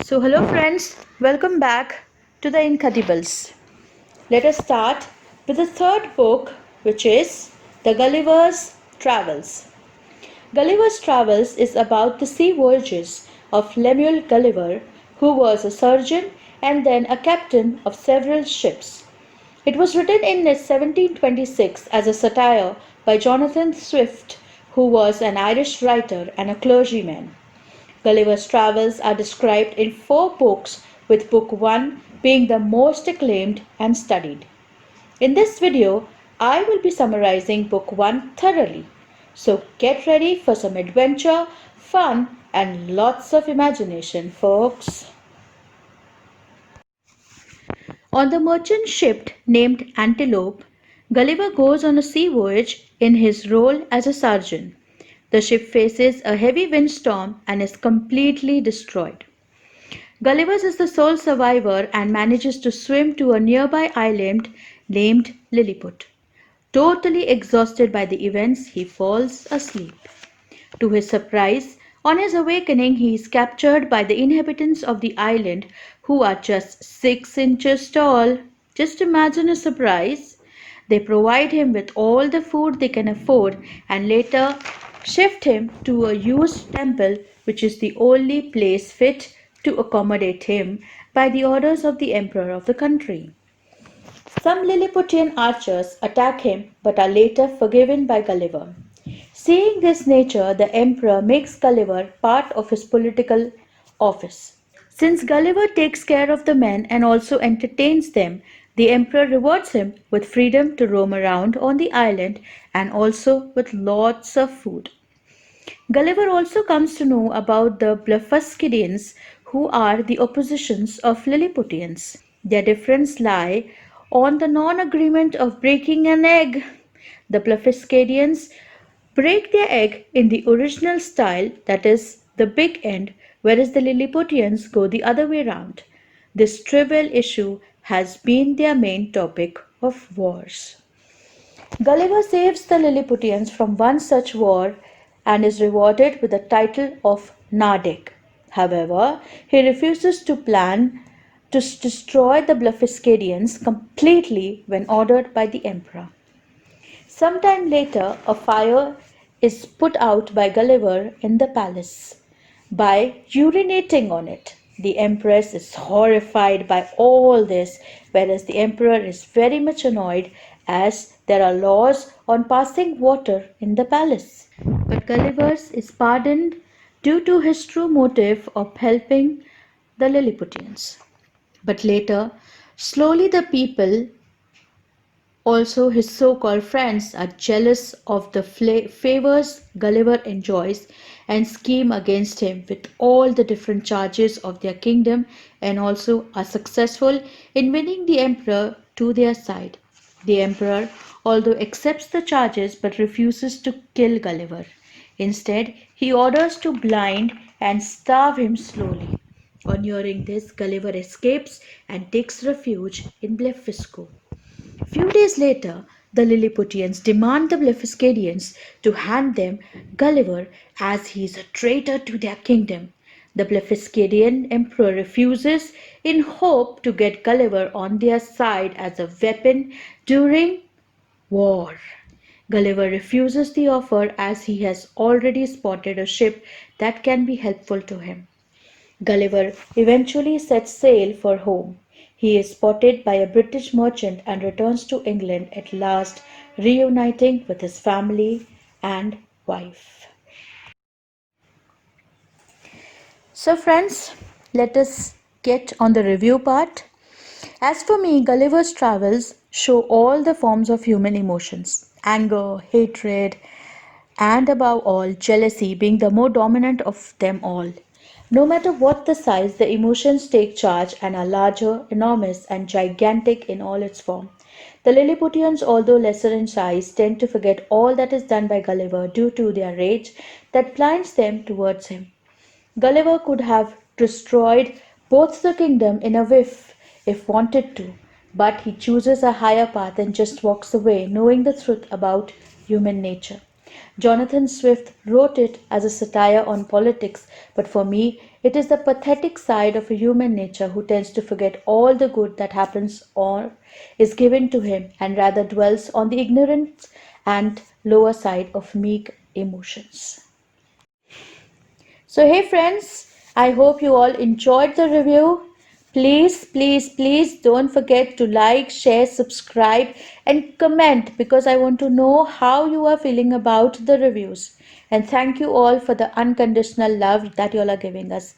Hello friends, welcome back to the Incredibles. Let us start with the third book, which is The Gulliver's Travels. Gulliver's Travels is about the sea voyages of Lemuel Gulliver, who was a surgeon and then a captain of several ships. It was written in 1726 as a satire by Jonathan Swift, who was an Irish writer and a clergyman. Gulliver's Travels are described in four books, with Book 1 being the most acclaimed and studied. In this video, I will be summarizing Book 1 thoroughly. So get ready for some adventure, fun, and lots of imagination, folks. On the merchant ship named Antelope, Gulliver goes on a sea voyage in his role as a surgeon. The ship faces a heavy windstorm and is completely destroyed. Gulliver is the sole survivor and manages to swim to a nearby island named Lilliput. Totally exhausted by the events, he falls asleep. To his surprise, on his awakening, he is captured by the inhabitants of the island who are just 6 inches tall. Just imagine his surprise. They provide him with all the food they can afford and later shift him to a used temple, which is the only place fit to accommodate him by the orders of the emperor of the country. Some Lilliputian archers attack him but are later forgiven by Gulliver. Seeing this nature, the emperor makes Gulliver part of his political office. Since Gulliver takes care of the men and also entertains them, the emperor rewards him with freedom to roam around on the island and also with lots of food. Gulliver also comes to know about the Blefuscudians, who are the oppositions of Lilliputians. Their difference lie on the non-agreement of breaking an egg. The Blefuscudians break their egg in the original style, that is, the big end, whereas the Lilliputians go the other way round. This trivial issue has been their main topic of wars. Gulliver saves the Lilliputians from one such war and is rewarded with the title of Nardik. However, he refuses to plan to destroy the Blefuscudians completely when ordered by the emperor. Sometime later, a fire is put out by Gulliver in the palace by urinating on it. The empress is horrified by all this, whereas the emperor is very much annoyed as there are laws on passing water in the palace. But Gulliver is pardoned due to his true motive of helping the Lilliputians. But later, slowly the people, also his so-called friends, are jealous of the favors Gulliver enjoys and scheme against him with all the different charges of their kingdom and also are successful in winning the emperor to their side. The emperor, although accepts the charges but refuses to kill Gulliver. Instead, he orders to blind and starve him slowly. On hearing this, Gulliver escapes and takes refuge in Blefuscu. Few days later, the Lilliputians demand the Blefuscudians to hand them Gulliver as he is a traitor to their kingdom. The Blefuscudian emperor refuses in hope to get Gulliver on their side as a weapon during war. Gulliver refuses the offer as he has already spotted a ship that can be helpful to him. Gulliver eventually sets sail for home. He is spotted by a British merchant and returns to England at last, reuniting with his family and wife. So, friends, let us get on the review part. As for me, Gulliver's Travels show all the forms of human emotions: anger, hatred, and above all, jealousy being the more dominant of them all. No matter what the size, the emotions take charge and are larger, enormous, and gigantic in all its form. The Lilliputians, although lesser in size, tend to forget all that is done by Gulliver due to their rage that blinds them towards him. Gulliver could have destroyed both the kingdom in a whiff if wanted to, but he chooses a higher path and just walks away, knowing the truth about human nature. Jonathan Swift wrote it as a satire on politics, but for me, it is the pathetic side of a human nature who tends to forget all the good that happens or is given to him and rather dwells on the ignorant and lower side of meek emotions. So, hey friends, I hope you all enjoyed the review. Please don't forget to like, share, subscribe, and comment because I want to know how you are feeling about the reviews. And thank you all for the unconditional love that you all are giving us.